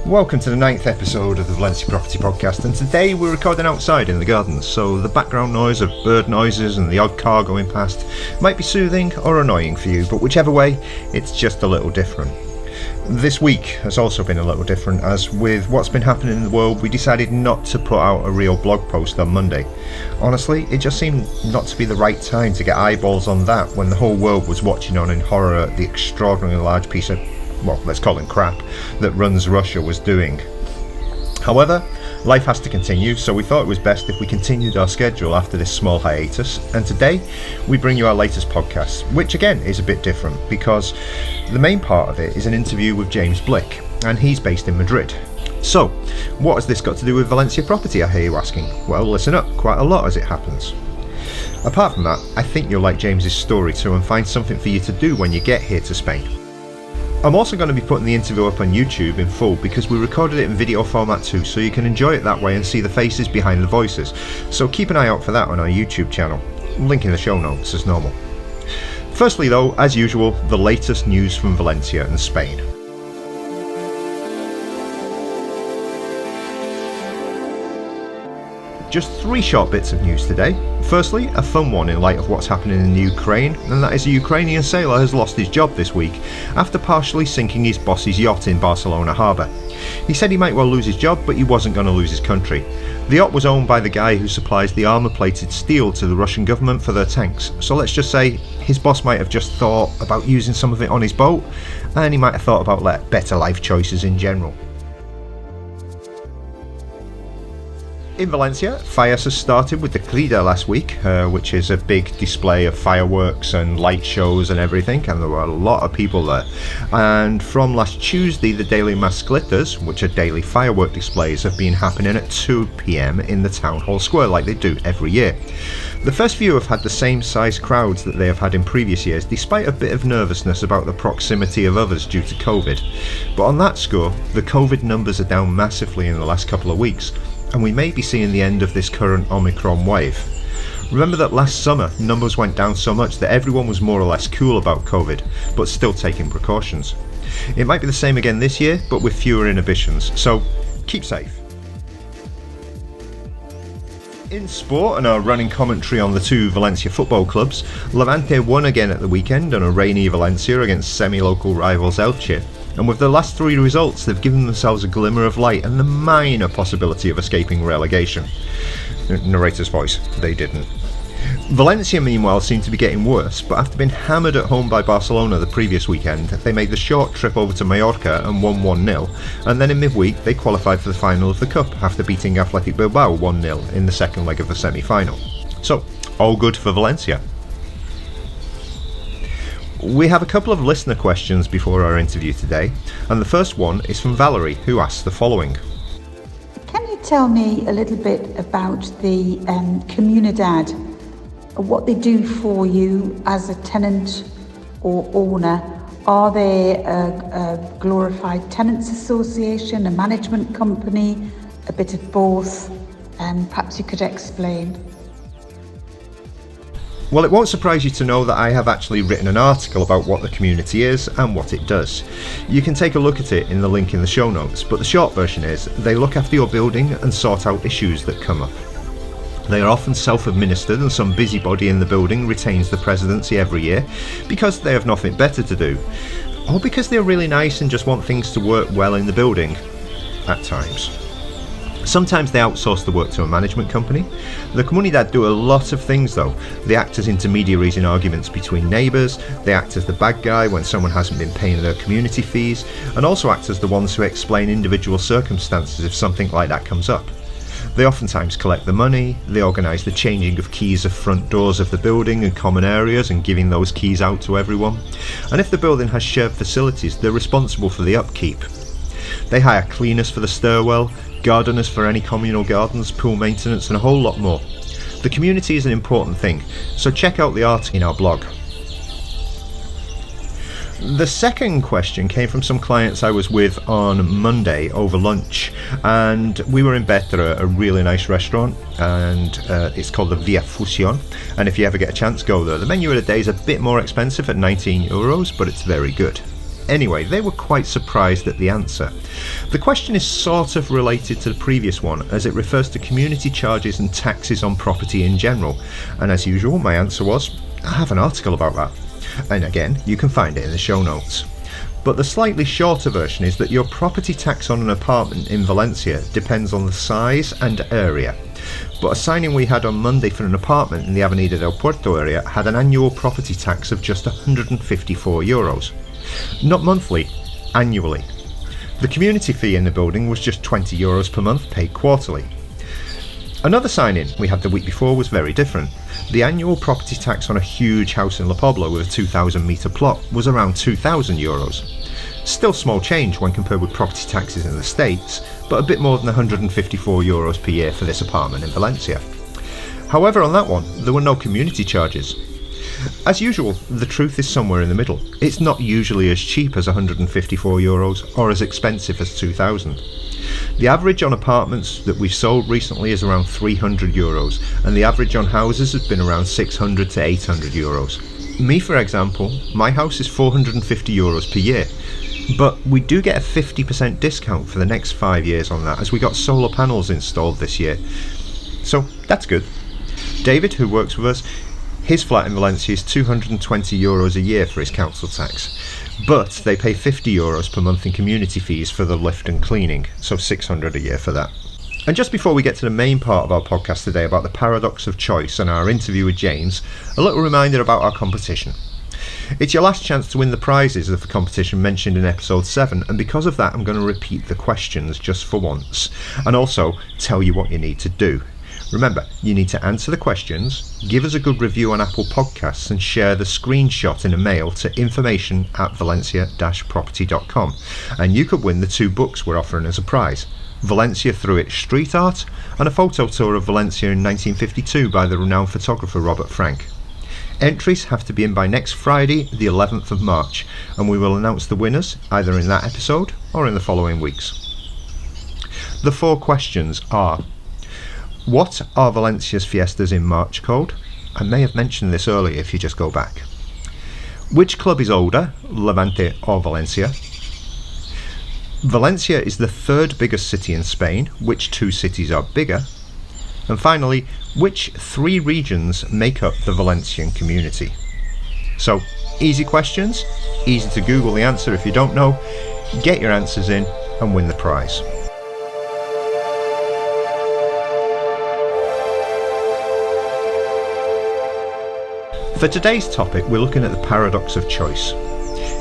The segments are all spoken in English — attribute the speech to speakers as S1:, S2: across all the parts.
S1: Welcome to the 9th episode of the Valencia Property podcast, and today we're recording outside in the gardens, so the background noise of bird noises and the odd car going past might be soothing or annoying for you, but whichever way, it's just a little different. This week has also been a little different, as with what's been happening in the world, we decided not to put out a real blog post on Monday. Honestly, it just seemed not to be the right time to get eyeballs on that when the whole world was watching on in horror at the extraordinarily large piece of, well, let's call it crap, that Runs Russia was doing. However, life has to continue, so we thought it was best if we continued our schedule after this small hiatus, and today we bring you our latest podcast, which again is a bit different because the main part of it is an interview with James Blick, and he's based in Madrid. So, what has this got to do with Valencia Property, I hear you asking? Well, listen up, quite a lot as it happens. Apart from that, I think you'll like James's story too and find something for you to do when you get here to Spain. I'm also going to be putting the interview up on YouTube in full because we recorded it in video format too, so you can enjoy it that way and see the faces behind the voices. So keep an eye out for that on our YouTube channel. Link in the show notes as normal. Firstly though, as usual, the latest news from Valencia and Spain. Just 3 short bits of news today. Firstly, a fun one in light of what's happening in the Ukraine, and that is a Ukrainian sailor has lost his job this week after partially sinking his boss's yacht in Barcelona harbour. He said he might well lose his job, but he wasn't going to lose his country. The yacht was owned by the guy who supplies the armour-plated steel to the Russian government for their tanks, so let's just say his boss might have just thought about using some of it on his boat, and he might have thought about better life choices in general. In Valencia, Fallas has started with the Crida last week, which is a big display of fireworks and light shows and everything, and there were a lot of people there. And from last Tuesday, the daily mascletas, which are daily firework displays, have been happening at 2 PM in the town hall square like they do every year. The first few have had the same size crowds that they have had in previous years, despite a bit of nervousness about the proximity of others due to COVID. But on that score, the COVID numbers are down massively in the last couple of weeks, and we may be seeing the end of this current Omicron wave. Remember that last summer numbers went down so much that everyone was more or less cool about COVID, but still taking precautions. It might be the same again this year, but with fewer inhibitions, so keep safe. In sport and our running commentary on the 2 Valencia football clubs, Levante won again at the weekend on a rainy Valencia against semi-local rivals Elche. And with the last 3 results, they've given themselves a glimmer of light and the minor possibility of escaping relegation. Narrator's voice, they didn't. Valencia, meanwhile, seem to be getting worse, but after being hammered at home by Barcelona the previous weekend, they made the short trip over to Mallorca and won 1-0, and then in midweek they qualified for the final of the Cup after beating Athletic Bilbao 1-0 in the second leg of the semi-final. So, all good for Valencia. We have a couple of listener questions before our interview today, and the first one is from Valerie, who asks the following.
S2: Can you tell me a little bit about the Comunidad, what they do for you as a tenant or owner? Are they a glorified tenants association, a management company, a bit of both? Perhaps you could explain.
S1: Well, it won't surprise you to know that I have actually written an article about what the community is and what it does. You can take a look at it in the link in the show notes, but the short version is they look after your building and sort out issues that come up. They are often self-administered, and some busybody in the building retains the presidency every year because they have nothing better to do, or because they're really nice and just want things to work well in the building at times. Sometimes they outsource the work to a management company. The Comunidad do a lot of things though. They act as intermediaries in arguments between neighbours, they act as the bad guy when someone hasn't been paying their community fees, and also act as the ones who explain individual circumstances if something like that comes up. They oftentimes collect the money, they organise the changing of keys of front doors of the building and common areas and giving those keys out to everyone. And if the building has shared facilities, they're responsible for the upkeep. They hire cleaners for the stairwell, gardeners for any communal gardens, pool maintenance and a whole lot more. The community is an important thing, so check out the article in our blog. The second question came from some clients I was with on Monday over lunch, and we were in Betra, a really nice restaurant, and it's called the Via Fusion, and if you ever get a chance, go there. The menu of the day is a bit more expensive at €19, but it's very good. Anyway, they were quite surprised at the answer. The question is sort of related to the previous one, as it refers to community charges and taxes on property in general, and as usual my answer was, I have an article about that. And again, you can find it in the show notes. But the slightly shorter version is that your property tax on an apartment in Valencia depends on the size and area. But a signing we had on Monday for an apartment in the Avenida del Puerto area had an annual property tax of just €154. Not monthly, annually. The community fee in the building was just €20 per month, paid quarterly. Another signing we had the week before was very different. The annual property tax on a huge house in La Pobla with a 2,000 metre plot was around €2,000. Still small change when compared with property taxes in the States, but a bit more than €154 per year for this apartment in Valencia. However, on that one, there were no community charges. As usual, the truth is somewhere in the middle. It's not usually as cheap as €154 or as expensive as 2,000. The average on apartments that we've sold recently is around €300, and the average on houses has been around €600 to €800. Me, for example, my house is €450 per year, but we do get a 50% discount for the next 5 years on that, as we got solar panels installed this year. So that's good. David, who works with us, his flat in Valencia is €220 a year for his council tax, but they pay €50 per month in community fees for the lift and cleaning, so €600 a year for that. And just before we get to the main part of our podcast today about the paradox of choice and our interview with James, a little reminder about our competition. It's your last chance to win the prizes of the competition mentioned in episode 7, and because of that I'm going to repeat the questions just for once, and also tell you what you need to do. Remember, you need to answer the questions, give us a good review on Apple Podcasts, and share the screenshot in a mail to information@valencia-property.com, and you could win the 2 books we're offering as a prize: Valencia Through Its Street Art and a photo tour of Valencia in 1952 by the renowned photographer Robert Frank. Entries have to be in by next Friday, the 11th of March, and we will announce the winners either in that episode or in the following weeks. The 4 questions are: what are Valencia's fiestas in March called? I may have mentioned this earlier if you just go back. Which club is older, Levante or Valencia? Valencia is the 3rd biggest city in Spain. Which 2 cities are bigger? And finally, which 3 regions make up the Valencian community? So, easy questions, easy to Google the answer if you don't know, get your answers in and win the prize. For today's topic, we're looking at the paradox of choice.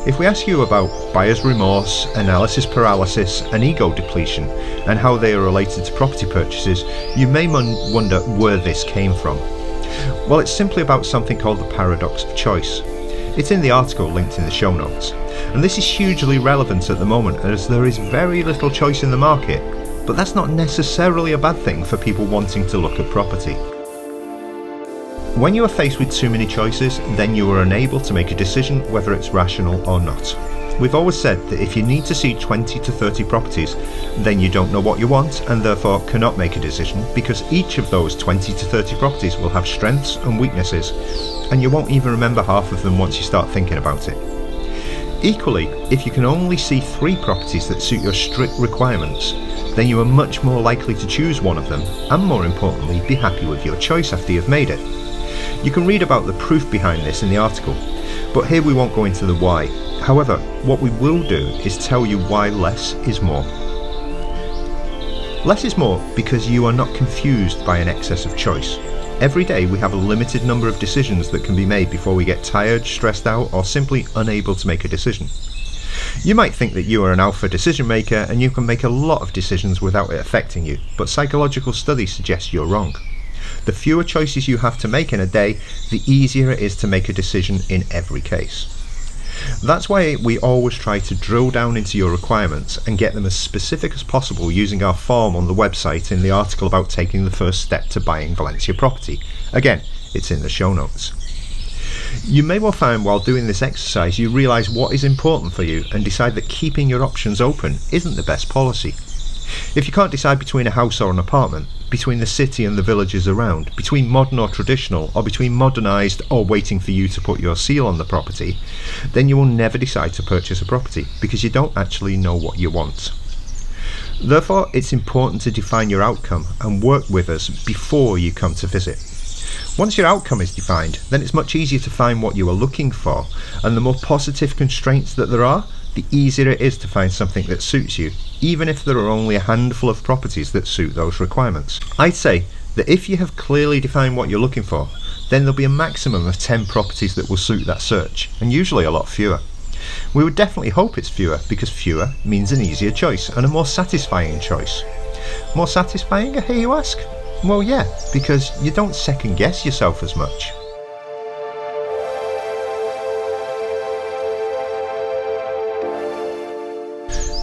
S1: If we ask you about buyer's remorse, analysis paralysis and ego depletion and how they are related to property purchases, you may wonder where this came from. Well, it's simply about something called the paradox of choice. It's in the article linked in the show notes, and this is hugely relevant at the moment as there is very little choice in the market, but that's not necessarily a bad thing for people wanting to look at property. When you are faced with too many choices, then you are unable to make a decision whether it's rational or not. We've always said that if you need to see 20 to 30 properties, then you don't know what you want and therefore cannot make a decision, because each of those 20 to 30 properties will have strengths and weaknesses, and you won't even remember half of them once you start thinking about it. Equally, if you can only see 3 properties that suit your strict requirements, then you are much more likely to choose one of them, and more importantly, be happy with your choice after you've made it. You can read about the proof behind this in the article, but here we won't go into the why. However, what we will do is tell you why less is more. Less is more because you are not confused by an excess of choice. Every day we have a limited number of decisions that can be made before we get tired, stressed out, or simply unable to make a decision. You might think that you are an alpha decision maker and you can make a lot of decisions without it affecting you, but psychological studies suggest you're wrong. The fewer choices you have to make in a day, the easier it is to make a decision in every case. That's why we always try to drill down into your requirements and get them as specific as possible using our form on the website in the article about taking the first step to buying Valencia property. Again, it's in the show notes. You may well find while doing this exercise you realise what is important for you and decide that keeping your options open isn't the best policy. If you can't decide between a house or an apartment, between the city and the villages around, between modern or traditional, or between modernised or waiting for you to put your seal on the property, then you will never decide to purchase a property because you don't actually know what you want. Therefore, it's important to define your outcome and work with us before you come to visit. Once your outcome is defined, then it's much easier to find what you are looking for, and the more positive constraints that there are, the easier it is to find something that suits you, even if there are only a handful of properties that suit those requirements. I'd say that if you have clearly defined what you're looking for, then there'll be a maximum of 10 properties that will suit that search, and usually a lot fewer. We would definitely hope it's fewer, because fewer means an easier choice and a more satisfying choice. More satisfying, I hear you ask? Well, yeah, because you don't second guess yourself as much.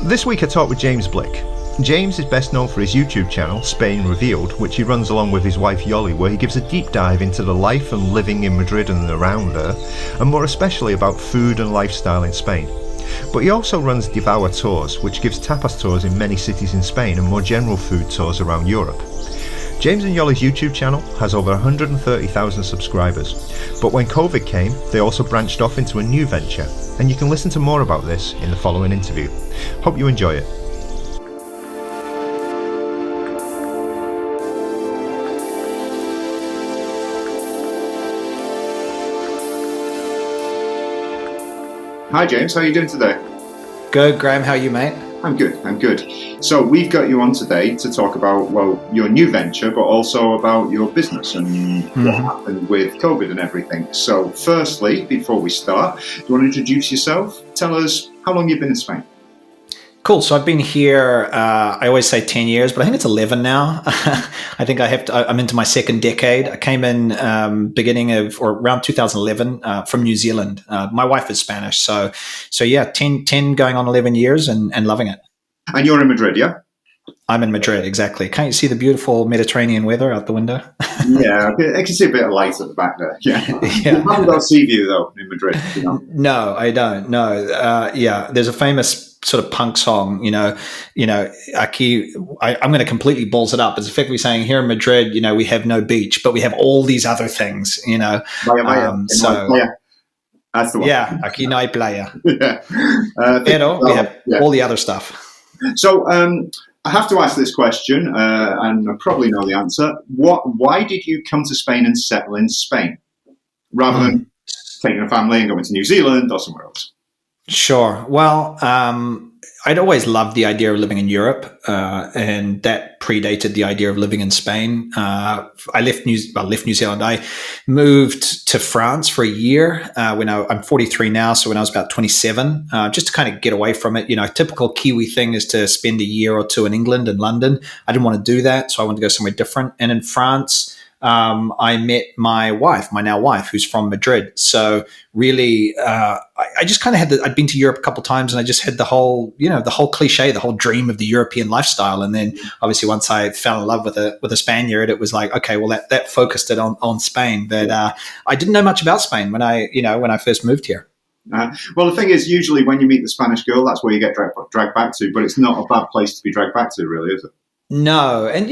S1: This week I talked with James Blick. James is best known for his YouTube channel, Spain Revealed, which he runs along with his wife Yoli, where he gives a deep dive into the life and living in Madrid and around there, and more especially about food and lifestyle in Spain. But he also runs Devour Tours, which gives tapas tours in many cities in Spain and more general food tours around Europe. James and Yoli's YouTube channel has over 130,000 subscribers, but when COVID came, they also branched off into a new venture, and you can listen to more about this in the following interview. Hope you enjoy it. Hi James, how are you doing today?
S3: Good, Graham, how are you, mate?
S1: I'm good. So we've got you on today to talk about, well, your new venture, but also about your business and what happened with COVID and everything. So firstly, before we start, do you want to introduce yourself? Tell us how long you've been in Spain.
S3: Cool. So I've been here, I always say 10 years, but I think it's 11 now. I think I'm into my second decade. I came in beginning of, or around 2011 from New Zealand. My wife is Spanish. So yeah, 10 going on 11 years and loving it.
S1: And you're in Madrid, yeah?
S3: I'm in Madrid, exactly. Can't you see the beautiful Mediterranean weather out the window?
S1: Yeah, I can see a bit of light at the back there. Yeah.
S3: Yeah.
S1: You haven't got a sea view, though, in Madrid. You know?
S3: No, I don't. No. Yeah, there's a famous sort of punk song, aquí, I'm going to completely balls it up. It's effectively saying here in Madrid, we have no beach, but we have all these other things,
S1: Vaya. That's the one.
S3: Yeah, aquí no hay playa.
S1: Yeah.
S3: Pero we have all the other stuff.
S1: So I have to ask this question, and I probably know the answer. Why did you come to Spain and settle in Spain rather than taking a family and going to New Zealand or somewhere else?
S3: Sure. Well, I'd always loved the idea of living in Europe, and that predated the idea of living in Spain. I left New Zealand. I moved to France for a year when I'm 43 now, so when I was about 27, just to kind of get away from it. A typical Kiwi thing is to spend a year or two in England and London. I didn't want to do that, so I wanted to go somewhere different. And in France, I met my now wife, who's from Madrid. So really, I just kind of I'd been to Europe a couple of times, and I just had the whole cliche, the whole dream of the European lifestyle. And then obviously once I fell in love with a Spaniard, it was like, okay, well that focused it on Spain. But I didn't know much about Spain when I first moved here.
S1: Well, the thing is, usually when you meet the Spanish girl, that's where you get dragged back to, but it's not a bad place to be dragged back to, really, is it?
S3: No. And,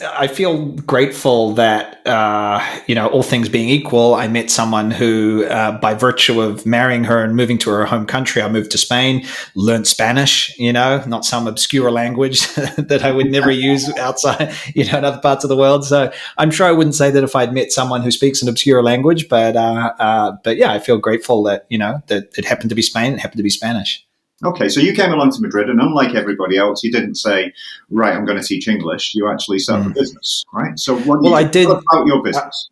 S3: I feel grateful that, all things being equal, I met someone who, by virtue of marrying her and moving to her home country, I moved to Spain, learned Spanish, not some obscure language that I would never use outside, in other parts of the world. So I'm sure I wouldn't say that if I'd met someone who speaks an obscure language, but yeah, I feel grateful that, that it happened to be Spain, it happened to be Spanish.
S1: Okay, so you came along to Madrid, and unlike everybody else, you didn't say, right, I'm going to teach English. You actually set up a business, right? So what about your business?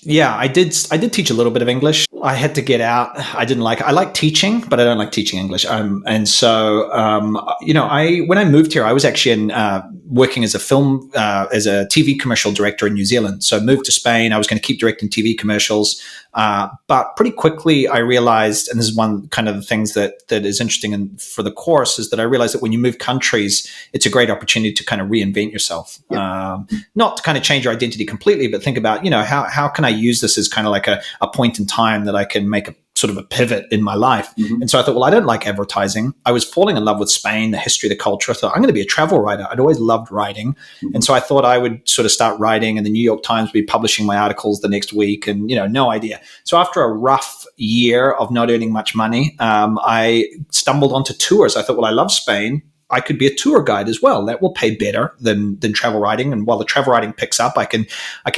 S3: Yeah, I did teach a little bit of English. I had to get out. I didn't like it. I like teaching, but I don't like teaching English. And so, when I moved here, I was actually working as a TV commercial director in New Zealand. So I moved to Spain. I was going to keep directing TV commercials. But pretty quickly I realized, and this is one kind of the things that is interesting for the course, is that I realized that when you move countries, it's a great opportunity to kind of reinvent yourself. Yeah. Not to kind of change your identity completely, but think about, how can I use this as kind of like a point in time that I can make sort of a pivot in my life. And so I thought, well, I don't like advertising. I was falling in love with Spain, the history, the culture. I thought, I'm going to be a travel writer. I'd always loved writing. And so I thought I would sort of start writing, and the New York Times would be publishing my articles the next week, and, no idea. So after a rough year of not earning much money, I stumbled onto tours. I thought, well, I love Spain. I could be a tour guide as well. That will pay better than travel writing. And while the travel writing picks up, I can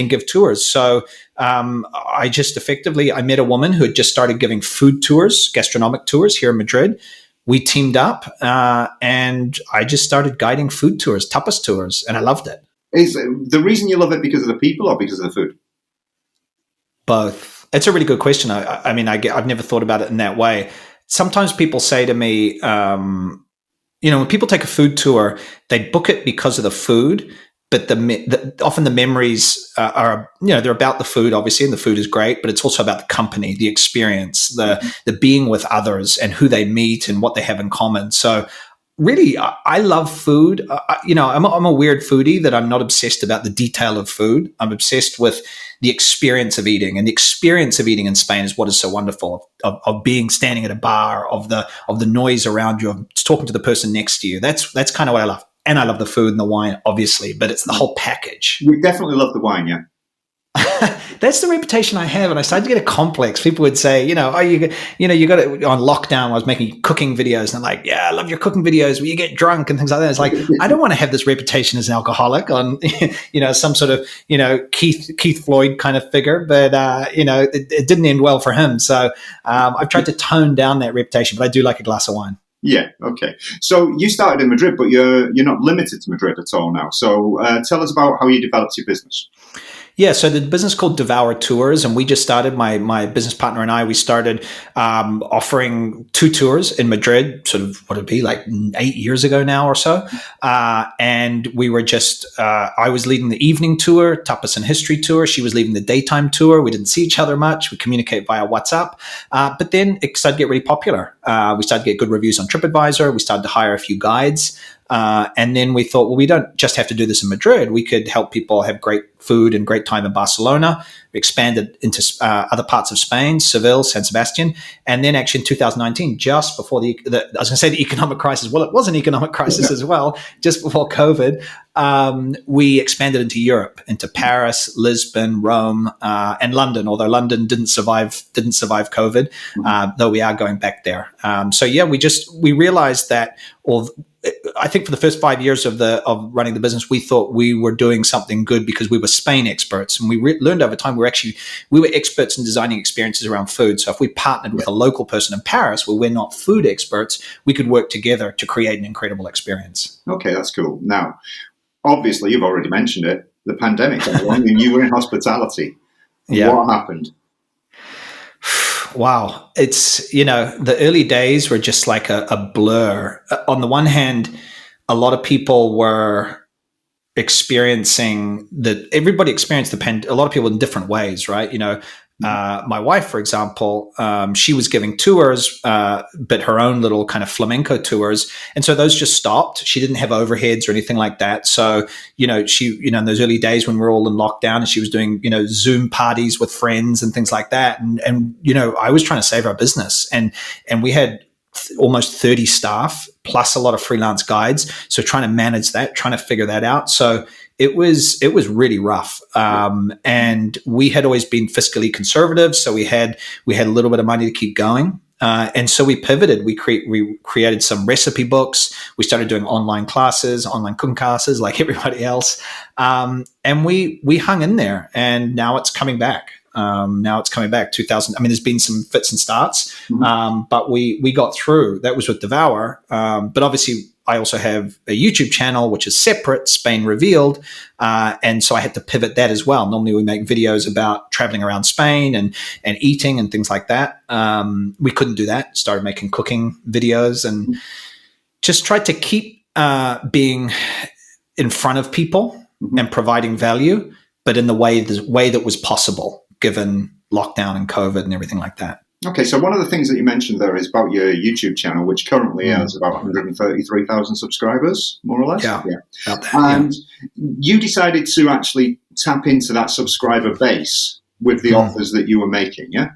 S3: give tours. So I just effectively, I met a woman who had just started giving food tours, gastronomic tours here in Madrid. We teamed up and I just started guiding food tours, tapas tours, and I loved it.
S4: Is the reason you love it because of the people or because of the food?
S3: Both. It's a really good question. I've never thought about it in that way. Sometimes people say to me, when people take a food tour, they book it because of the food, but often the memories are, they're about the food, obviously, and the food is great, but it's also about the company, the experience, the being with others and who they meet and what they have in common. So really, I love food. I'm a weird foodie that I'm not obsessed about the detail of food. I'm obsessed with the experience of eating, and the experience of eating in Spain is what is so wonderful of being standing at a bar, of the noise around you, of talking to the person next to you. That's kind of what I love. And I love the food and the wine, obviously, but it's the whole package.
S4: We definitely love the wine, yeah.
S3: That's the reputation I have, and I started to get a complex. People would say, you got it on lockdown. I was making cooking videos, and I'm like, yeah, I love your cooking videos where you get drunk and things like that. It's like, I don't want to have this reputation as an alcoholic on, some sort of, Keith Floyd kind of figure, but it didn't end well for him. So I've tried to tone down that reputation, but I do like a glass of wine.
S4: Yeah. Okay. So you started in Madrid, but you're not limited to Madrid at all now. So tell us about how you developed your business.
S3: Yeah, so the business called Devour Tours, and we just started, my business partner and I, we started offering 2 tours in Madrid, sort of, what would it be, like 8 years ago now or so. And we were just, I was leading the evening tour, Tapas and History tour. She was leading the daytime tour. We didn't see each other much. We communicate via WhatsApp. But then it started to get really popular. We started to get good reviews on TripAdvisor. We started to hire a few guides. And then we thought, well, we don't just have to do this in Madrid. We could help people have great food and great time in Barcelona. We expanded into other parts of Spain, Seville, San Sebastian. And then actually in 2019, just before I was going to say the economic crisis. Well, it was an economic crisis as well, just before COVID. We expanded into Europe, into Paris, Lisbon, Rome, and London, although London didn't survive COVID, though we are going back there. We realized that, I think for the first 5 years of running the business, we thought we were doing something good because we were Spain experts, and we learned over time we were experts in designing experiences around food. So if we partnered with a local person in Paris, where we're not food experts, we could work together to create an incredible experience.
S4: Okay, that's cool. Now, obviously, you've already mentioned it. The pandemic came along, and you were in hospitality.
S3: Yeah.
S4: What happened?
S3: Wow. It's, the early days were just like a blur. On the one hand, a lot of people were experiencing everybody experienced a lot of people in different ways, right? My wife, for example, she was giving tours, but her own little kind of flamenco tours. And so those just stopped. She didn't have overheads or anything like that. So, she, in those early days when we were all in lockdown, and she was doing, Zoom parties with friends and things like that. And I was trying to save our business, and we had almost 30 staff plus a lot of freelance guides. So trying to manage that, trying to figure that out. So it was really rough. And we had always been fiscally conservative. So we had a little bit of money to keep going. And so we pivoted. We created some recipe books. We started doing online cooking classes like everybody else. And we hung in there, and now it's coming back. 2000. There's been some fits and starts, but we got through. That was with Devour. But obviously, I also have a YouTube channel, which is separate, Spain Revealed. And so I had to pivot that as well. Normally we make videos about traveling around Spain and eating and things like that. We couldn't do that. Started making cooking videos and just tried to keep being in front of people and providing value, but in the way that was possible, given lockdown and COVID and everything like that.
S4: Okay, so one of the things that you mentioned there is about your YouTube channel, which currently has about 133,000 subscribers, more or less.
S3: Yeah.
S4: About that, and you decided to actually tap into that subscriber base with the offers that you were making, yeah?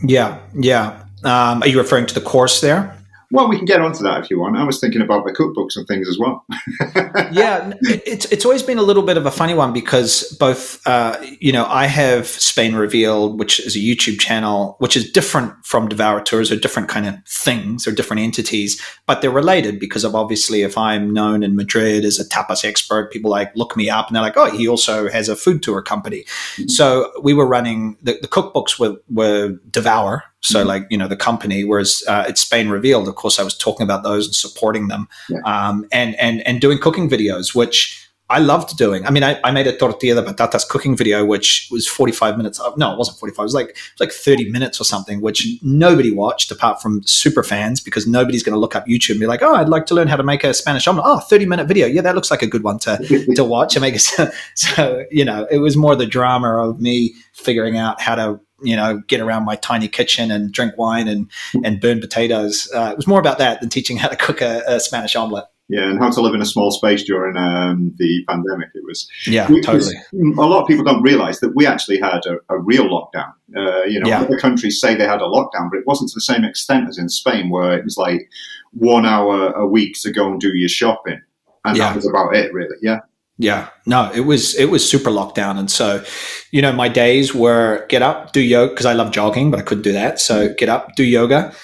S3: Yeah, yeah. Are you referring to the course there?
S4: Well, we can get onto that if you want. I was thinking about the cookbooks and things as well.
S3: Yeah, it's always been a little bit of a funny one because both, I have Spain Revealed, which is a YouTube channel, which is different from Devour Tours, or different kind of things or different entities, but they're related because of, obviously, if I'm known in Madrid as a tapas expert, people like look me up and they're like, oh, he also has a food tour company. Mm-hmm. So we were running the cookbooks were Devour. So the company, whereas it's Spain Revealed, of course, I was talking about those and supporting them, and doing cooking videos, which I loved doing. I mean, I made a tortilla de patatas cooking video, which was 45 minutes. No, it wasn't 45. It was like 30 minutes or something, which nobody watched apart from super fans, because nobody's going to look up YouTube and be like, oh, I'd like to learn how to make a Spanish omelet. Oh, 30-minute video. Yeah, that looks like a good one to watch and make it. So, it was more the drama of me figuring out how to, get around my tiny kitchen and drink wine and burn potatoes. It was more about that than teaching how to cook a Spanish omelet.
S4: Yeah, and how to live in a small space during the pandemic. It was
S3: totally.
S4: A lot of people don't realise that we actually had a real lockdown. Other countries say they had a lockdown, but it wasn't to the same extent as in Spain, where it was like 1 hour a week to go and do your shopping, and that was about it, really. Yeah.
S3: Yeah, no, it was super lockdown. And so, my days were get up, do yoga, because I love jogging, but I couldn't do that. So get up, do yoga,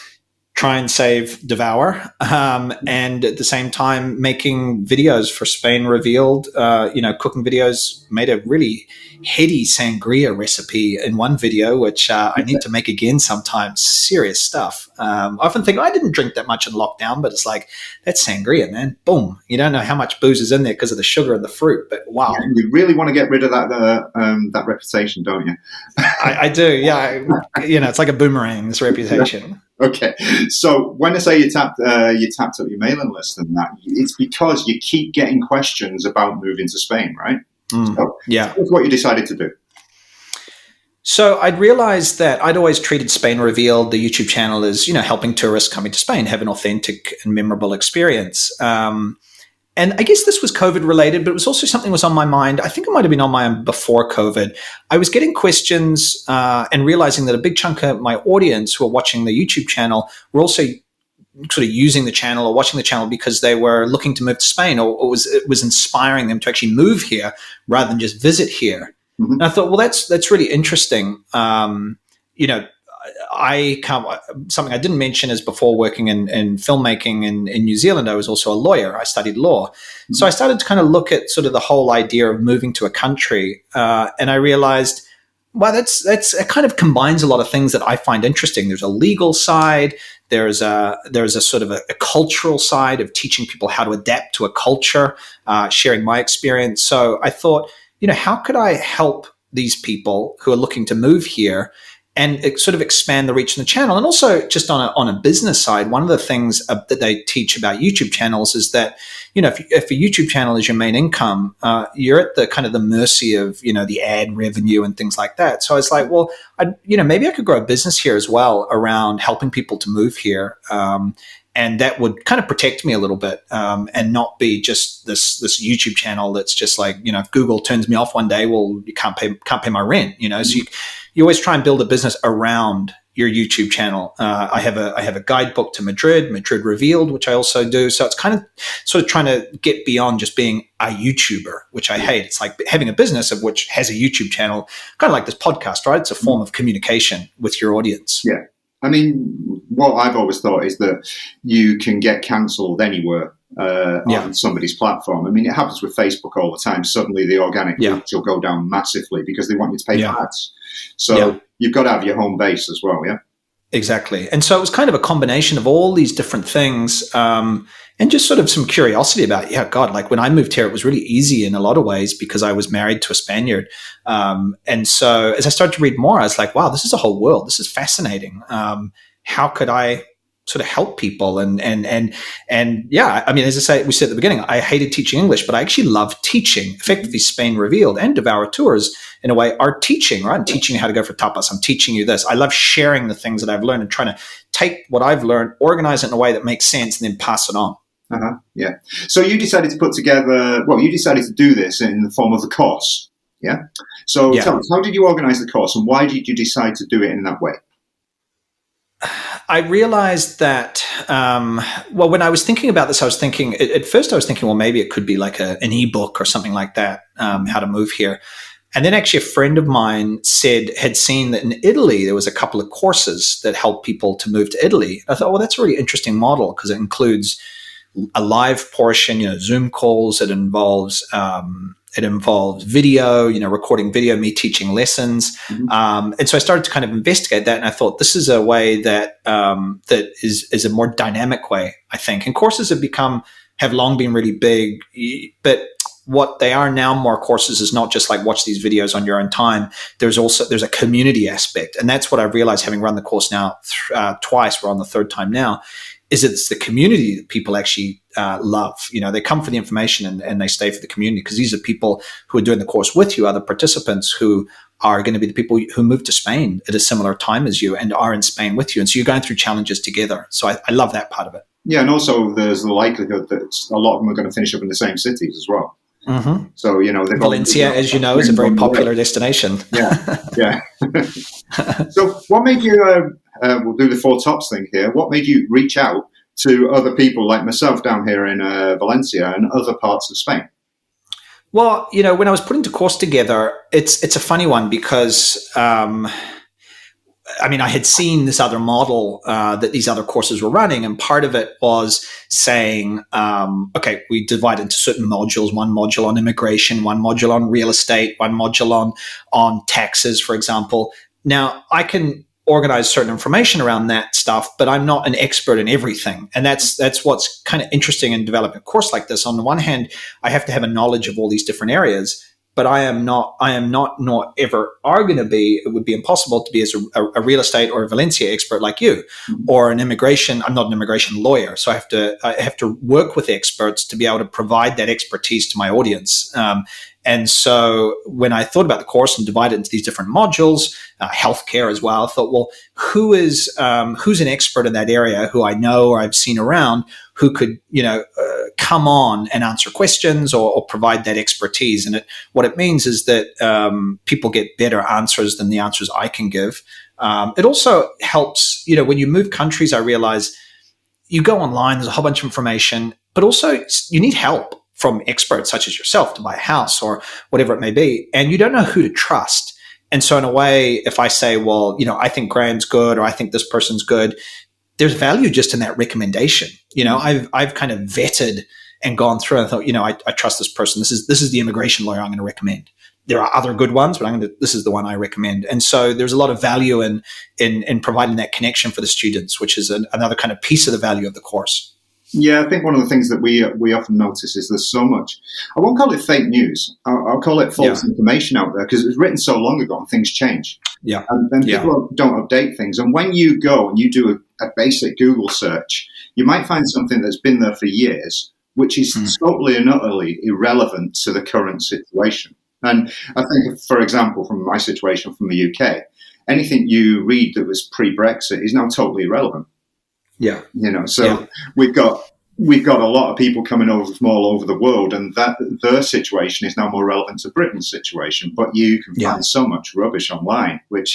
S3: try and save Devour, and at the same time making videos for Spain Revealed, cooking videos. Made a really heady sangria recipe in one video, which I need to make again sometime. Serious stuff. I often think I didn't drink that much in lockdown, but it's like, that's sangria, man. Boom. You don't know how much booze is in there because of the sugar and the fruit, but wow.
S4: Yeah, you really want to get rid of that reputation, don't you?
S3: I do, yeah. It's like a boomerang, this reputation.
S4: Okay, so when I say you tapped up your mailing list and that, it's because you keep getting questions about moving to Spain, right? So that's what you decided to do.
S3: So I'd realized that I'd always treated Spain Revealed, the YouTube channel, as, helping tourists coming to Spain have an authentic and memorable experience. And I guess this was COVID related, but it was also something that was on my mind. I think it might have been on my mind before COVID. I was getting questions and realizing that a big chunk of my audience who are watching the YouTube channel were also sort of using the channel or watching the channel because they were looking to move to Spain, or it was inspiring them to actually move here rather than just visit here. Mm-hmm. And I thought, well, that's really interesting. Something I didn't mention is before working in filmmaking in New Zealand, I was also a lawyer. I studied law. Mm-hmm. So I started to kind of look at sort of the whole idea of moving to a country. And I realized, well, it kind of combines a lot of things that I find interesting. There's a legal side. There's a sort of a cultural side of teaching people how to adapt to a culture, sharing my experience. So I thought, how could I help these people who are looking to move here and sort of expand the reach in the channel? And also just on a business side, one of the things that they teach about YouTube channels is that, if a YouTube channel is your main income, you're at the kind of the mercy of, the ad revenue and things like that. So I was like, well, maybe I could grow a business here as well around helping people to move here. And that would kind of protect me a little bit, and not be just this YouTube channel that's just like, if Google turns me off one day, well, you can't pay my rent, So you always try and build a business around your YouTube channel. I have a guidebook to Madrid Revealed, which I also do. So it's kind of sort of trying to get beyond just being a YouTuber, which I hate. It's like having a business of which has a YouTube channel, kind of like this podcast, right? It's a form of communication with your audience.
S4: Yeah. I mean, what I've always thought is that you can get cancelled anywhere on somebody's platform. I mean, it happens with Facebook all the time. Suddenly the organic reach will go down massively because they want you to pay for ads. So you've got to have your home base as well, yeah?
S3: Exactly. And so it was kind of a combination of all these different things, and just sort of some curiosity about, like when I moved here, it was really easy in a lot of ways because I was married to a Spaniard. And so as I started to read more, I was like, wow, this is a whole world. This is fascinating. How could I sort of help people? And I mean, as I say, we said at the beginning, I hated teaching English, but I actually love teaching. Effectively, Spain Revealed and Devour Tours, in a way, are teaching, right? I'm teaching you how to go for tapas. I'm teaching you this. I love sharing the things that I've learned and trying to take what I've learned, organize it in a way that makes sense, and then pass it on.
S4: Yeah. So you decided to do this in the form of a course. Yeah. So tell us, how did you organize the course and why did you decide to do it in that way?
S3: I realized that, well, when I was thinking about this, I was thinking, at first I was thinking, well, maybe it could be like an ebook or something like that, how to move here. And then actually a friend of mine had seen that in Italy, there was a couple of courses that helped people to move to Italy. I thought, well, that's a really interesting model because it includes a live portion, Zoom calls. It involves video, recording video, me teaching lessons. Mm-hmm. And so I started to kind of investigate that. And I thought this is a way that is a more dynamic way, I think. And courses have long been really big, but what they are now more courses is not just like watch these videos on your own time. There's a community aspect. And that's what I've realized having run the course now twice, we're on the third time now, is it's the community that people actually love. They come for the information and they stay for the community because these are people who are doing the course with you, other participants who are going to be the people who moved to Spain at a similar time as you and are in Spain with you. And so you're going through challenges together. So I love that part of it. Yeah,
S4: and also there's the likelihood that a lot of them are going to finish up in the same cities as well.
S3: Mm-hmm.
S4: So,
S3: Valencia, as you know, is a very popular destination.
S4: Yeah. So what made you, we'll do the four tops thing here. What made you reach out to other people like myself down here in Valencia and other parts of Spain?
S3: Well, when I was putting the course together, it's a funny one because, I had seen this other model that these other courses were running, and part of it was saying, okay, we divide into certain modules, one module on immigration, one module on real estate, one module on taxes, for example. Now, I can organize certain information around that stuff, but I'm not an expert in everything. And that's what's kind of interesting in developing a course like this. On the one hand, I have to have a knowledge of all these different areas, but I am not, nor ever are going to be, it would be impossible to be as a real estate or a Valencia expert like you, or an immigration. I'm not an immigration lawyer. So I have to work with experts to be able to provide that expertise to my audience. And so when I thought about the course and divided it into these different modules, healthcare as well, I thought, well, who's an expert in that area who I know or I've seen around who could, come on and answer questions or provide that expertise. And what it means is that people get better answers than the answers I can give. It also helps, when you move countries, I realize you go online, there's a whole bunch of information, but also you need help from experts such as yourself to buy a house or whatever it may be. And you don't know who to trust. And so in a way, if I say, well, I think Graham's good, or I think this person's good, there's value just in that recommendation. I've kind of vetted and gone through and thought, I trust this person. This is the immigration lawyer I'm going to recommend. There are other good ones, but this is the one I recommend. And so there's a lot of value in providing that connection for the students, which is another kind of piece of the value of the course.
S4: Yeah, I think one of the things that we often notice is there's so much, I won't call it fake news, I'll call it false information out there, because it was written so long ago and things change.
S3: Yeah.
S4: And people don't update things. And when you go and you do a basic Google search, you might find something that's been there for years, which is totally and utterly irrelevant to the current situation. And I think, for example, from my situation from the UK, anything you read that was pre-Brexit is now totally irrelevant.
S3: Yeah.
S4: We've got a lot of people coming over from all over the world, and that their situation is now more relevant to Britain's situation. But you can find so much rubbish online, that's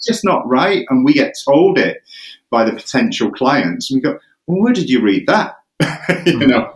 S4: just not right. And we get told it by the potential clients. We go, well, where did you read that?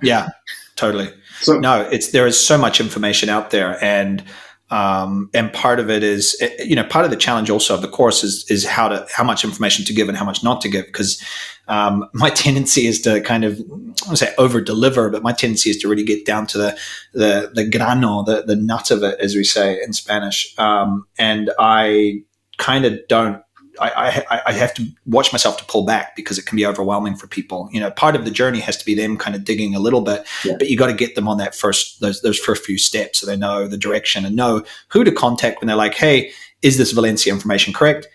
S3: Yeah, totally. So there is so much information out there, and part of it is, part of the challenge also of the course is how much information to give and how much not to give. Because my tendency is to kind of, I won't say over deliver, but my tendency is to really get down to the grano, the nut of it, as we say in Spanish. And I kind of don't. I have to watch myself to pull back because it can be overwhelming for people. Part of the journey has to be them kind of digging a little bit, but you got to get them on that those first few steps so they know the direction and know who to contact when they're like, hey, is this Valencia information correct?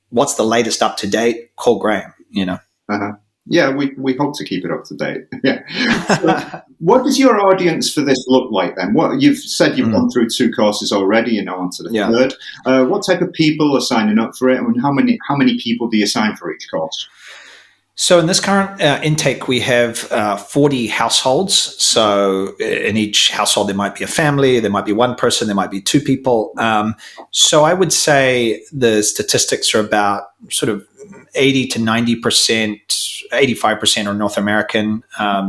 S3: What's the latest up to date? Call Graham,
S4: Uh-huh. Yeah, we hope to keep it up to date. Yeah. So what does your audience for this look like then? What you've said you've gone through 2 courses already, onto the third. What type of people are signing up for it, and how many people do you sign for each course?
S3: So in this current intake, we have 40 households. So in each household, there might be a family, there might be one person, there might be 2 people. So I would say the statistics are about sort of 80 to 90%, 85% are North American,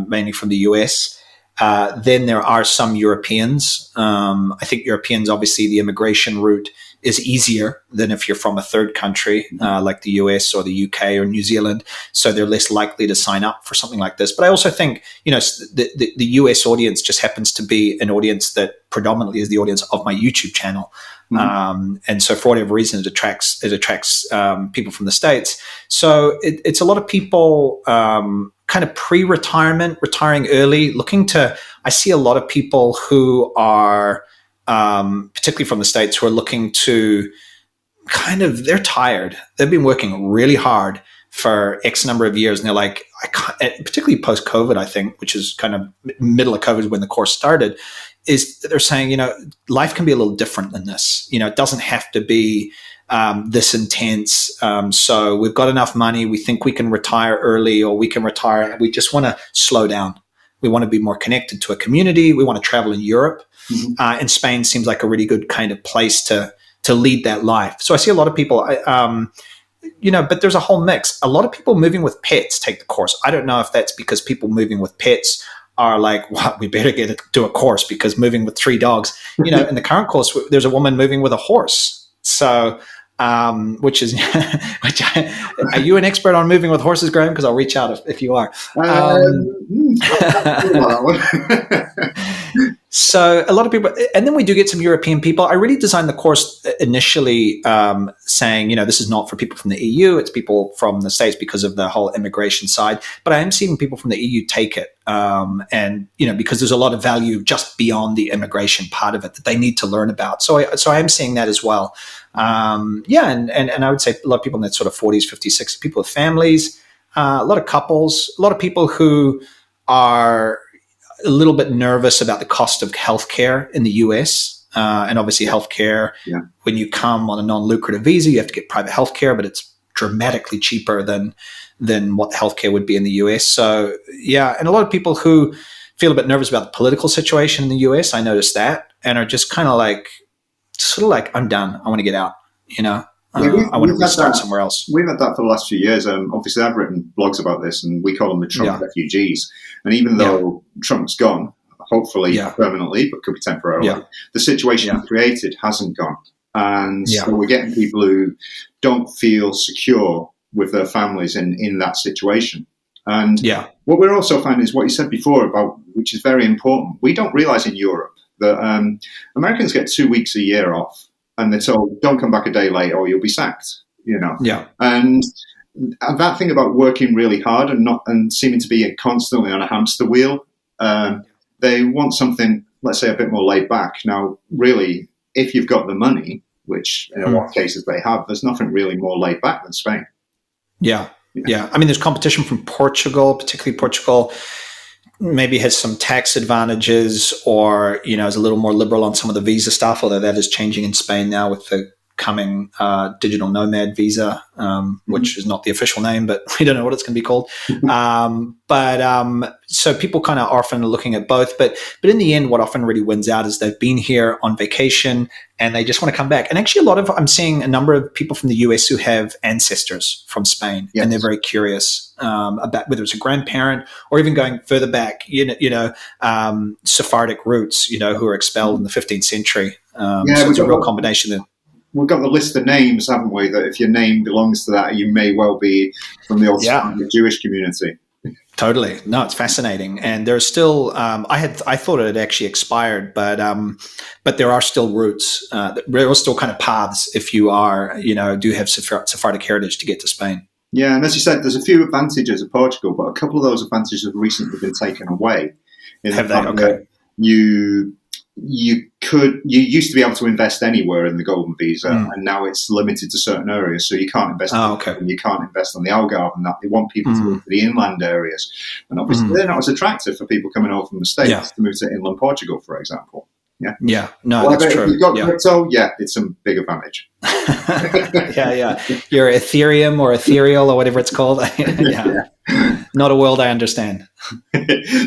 S3: mainly from the US. Then there are some Europeans. I think Europeans, obviously, the immigration route is easier than if you're from a third country like the US or the UK or New Zealand. So they're less likely to sign up for something like this. But I also think, the US audience just happens to be an audience that predominantly is the audience of my YouTube channel. And so for whatever reason, it attracts people from the States. So it's a lot of people kind of pre-retirement, retiring early, I see a lot of people who are, particularly from the States, who are looking to they're tired. They've been working really hard for X number of years. And they're like, I can't, particularly post-COVID, I think, which is kind of middle of COVID when the course started, is they're saying, life can be a little different than this. It doesn't have to be this intense. So we've got enough money. We think we can retire early, or we can retire. We just want to slow down. We want to be more connected to a community. We want to travel in Europe. And Spain seems like a really good kind of place to lead that life. So I see a lot of people, but there's a whole mix. A lot of people moving with pets take the course. I don't know if that's because people moving with pets are like, well, we better do a course, because moving with 3 dogs, in the current course, there's a woman moving with a horse. So, are you an expert on moving with horses, Graham? Because I'll reach out if you are. So a lot of people, and then we do get some European people. I really designed the course initially saying, this is not for people from the EU, it's people from the States because of the whole immigration side. But I am seeing people from the EU take it. And, because there's a lot of value just beyond the immigration part of it that they need to learn about. So I am seeing that as well. And I would say a lot of people in that sort of 40s, 50s, 60s, people with families, a lot of couples, a lot of people who are a little bit nervous about the cost of healthcare in the US. And obviously healthcare, when you come on a non-lucrative visa, you have to get private healthcare, but it's dramatically cheaper than what healthcare would be in the US. So, and a lot of people who feel a bit nervous about the political situation in the US, I noticed that, and are just kind of like, I'm done. I want to get out, I want to restart somewhere else.
S4: We've had that for the last few years. Obviously, I've written blogs about this, and we call them the Trump refugees. And even though Trump's gone, hopefully permanently, but could be temporarily, the situation created hasn't gone. And so we're getting people who don't feel secure with their families in that situation. And what we're also finding is what you said before about, which is very important. We don't realize in Europe that Americans get 2 weeks a year off, and they're told, don't come back a day late or you'll be sacked, And that thing about working really hard and seeming to be constantly on a hamster wheel, they want something, let's say, a bit more laid back. Now, really, if you've got the money, which in a lot of cases they have, there's nothing really more laid back than Spain.
S3: Yeah. I mean, there's competition from Portugal, particularly Portugal maybe has some tax advantages, or, is a little more liberal on some of the visa stuff, although that is changing in Spain now with the coming digital Nomad visa, which is not the official name, but we don't know what it's going to be called. So people kind of often are looking at both, but in the end, what often really wins out is they've been here on vacation and they just want to come back. And actually I'm seeing a number of people from the US who have ancestors from Spain, and they're very curious about whether it's a grandparent or even going further back, Sephardic roots, who were expelled in the 15th century. So it's a real combination there.
S4: We've got the list of names, haven't we? That if your name belongs to that, you may well be from the old Jewish community.
S3: Totally. No, it's fascinating. And there's still, I thought it had actually expired, but there are still roots. There are still kind of paths if you are, do have Sephardic heritage to get to Spain.
S4: Yeah. And as you said, there's a few advantages of Portugal, but a couple of those advantages have recently been taken away.
S3: Have they? Okay.
S4: You used to be able to invest anywhere in the golden visa, and now it's limited to certain areas. So you can't invest and you can't invest on the Algarve, and that they want people to move to the inland areas. And obviously they're not as attractive for people coming over from the States to move to inland Portugal, for example.
S3: Yeah. No,
S4: However,
S3: that's true.
S4: If you've got crypto, it's a big advantage.
S3: Yeah. You're Ethereum or ethereal or whatever it's called. Yeah. Not a world I understand.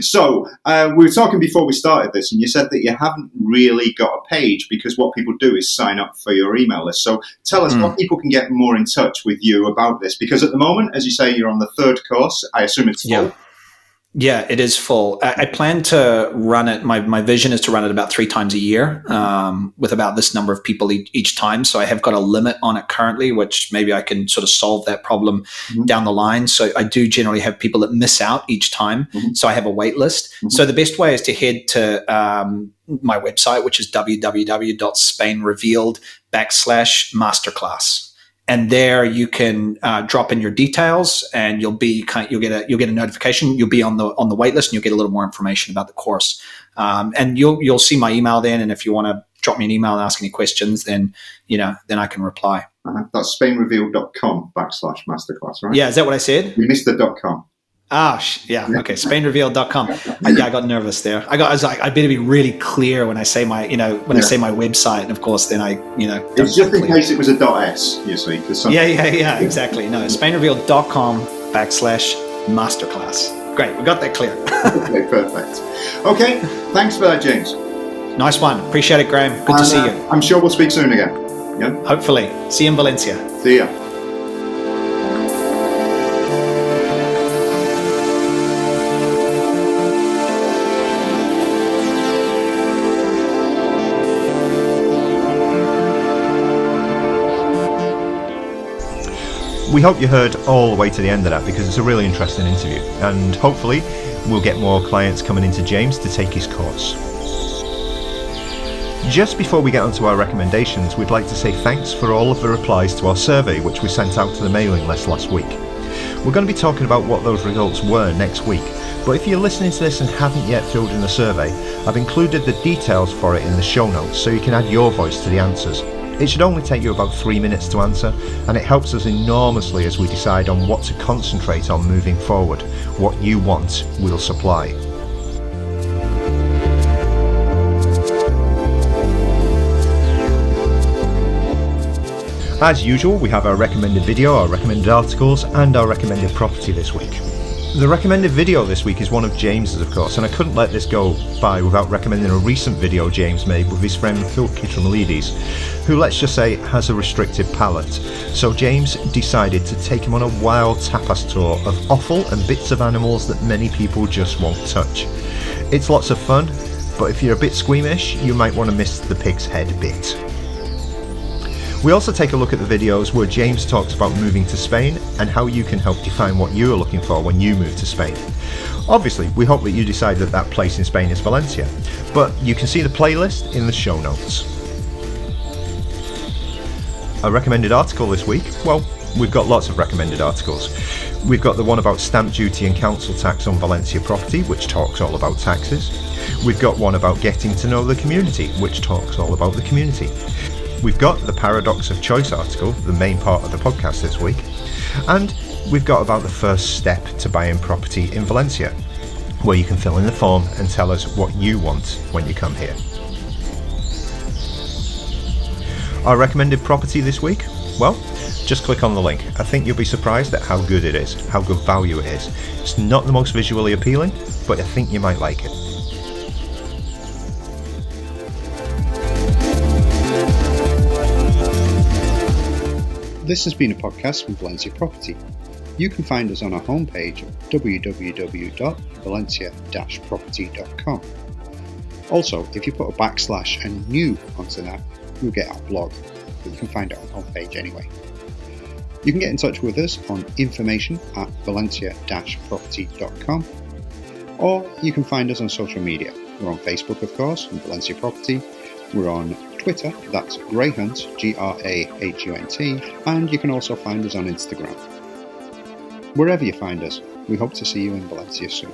S4: So we were talking before we started this, and you said that you haven't really got a page because what people do is sign up for your email list. So tell us how people can get more in touch with you about this, because at the moment, as you say, you're on the 3rd course. I assume it's full.
S3: Yeah, it is full. I plan to run it. My vision is to run it about 3 times a year, with about this number of people each time. So I have got a limit on it currently, which maybe I can sort of solve that problem down the line. So I do generally have people that miss out each time. So I have a wait list. So the best way is to head to my website, which is www.spainrevealed.com/masterclass. And there you can drop in your details, and you'll get a notification. You'll be on the wait list, and you'll get a little more information about the course. And you'll see my email then. And if you want to drop me an email and ask any questions, then I can reply.
S4: That's spainrevealed.com/masterclass, right?
S3: Yeah, is that what I said?
S4: You missed the .com.
S3: Yeah. Okay. SpainRevealed.com. I got nervous there. I was like, I better be really clear when I say my, I say my website. And of course, then
S4: it's just in case it was a .s, you see.
S3: Yeah. Exactly. No, SpainRevealed.com/masterclass. Great. We got that clear.
S4: Okay, perfect. Okay. Thanks for that, James.
S3: Nice one. Appreciate it, Graham. Good to see you.
S4: I'm sure we'll speak soon again. Yeah.
S3: Hopefully. See you in Valencia.
S4: See ya.
S1: We hope you heard all the way to the end of that, because it's a really interesting interview, and hopefully we'll get more clients coming into James to take his course. Just before we get onto our recommendations, we'd like to say thanks for all of the replies to our survey which we sent out to the mailing list last week. We're going to be talking about what those results were next week, but if you're listening to this and haven't yet filled in the survey, I've included the details for it in the show notes so you can add your voice to the answers. It should only take you about 3 minutes to answer, and it helps us enormously as we decide on what to concentrate on moving forward. What you want, we'll supply. As usual, we have our recommended video, our recommended articles, and our recommended property this week. The recommended video this week is one of James's, of course, and I couldn't let this go by without recommending a recent video James made with his friend Phil Kitramalides, who, let's just say, has a restricted palate. So James decided to take him on a wild tapas tour of offal and bits of animals that many people just won't touch. It's lots of fun, but if you're a bit squeamish, you might want to miss the pig's head bit. We also take a look at the videos where James talks about moving to Spain and how you can help define what you are looking for when you move to Spain. Obviously, we hope that you decide that place in Spain is Valencia, but you can see the playlist in the show notes. A recommended article this week? Well, we've got lots of recommended articles. We've got the one about stamp duty and council tax on Valencia Property, which talks all about taxes. We've got one about getting to know the community, which talks all about the community. We've got the Paradox of Choice article, the main part of the podcast this week, and we've got about the first step to buying property in Valencia, where you can fill in the form and tell us what you want when you come here. Our recommended property this week? Well, just click on the link. I think you'll be surprised at how good it is, how good value it is. It's not the most visually appealing, but I think you might like it.
S5: This has been a podcast from Valencia Property. You can find us on our homepage at www.valencia-property.com. Also, if you put a / and new onto that, you'll get our blog, but you can find it on our homepage anyway. You can get in touch with us on information@valencia-property.com, or you can find us on social media. We're on Facebook, of course, on Valencia Property. We're on Twitter, that's Grahunt, Grahunt, and you can also find us on Instagram. Wherever you find us, we hope to see you in Valencia soon.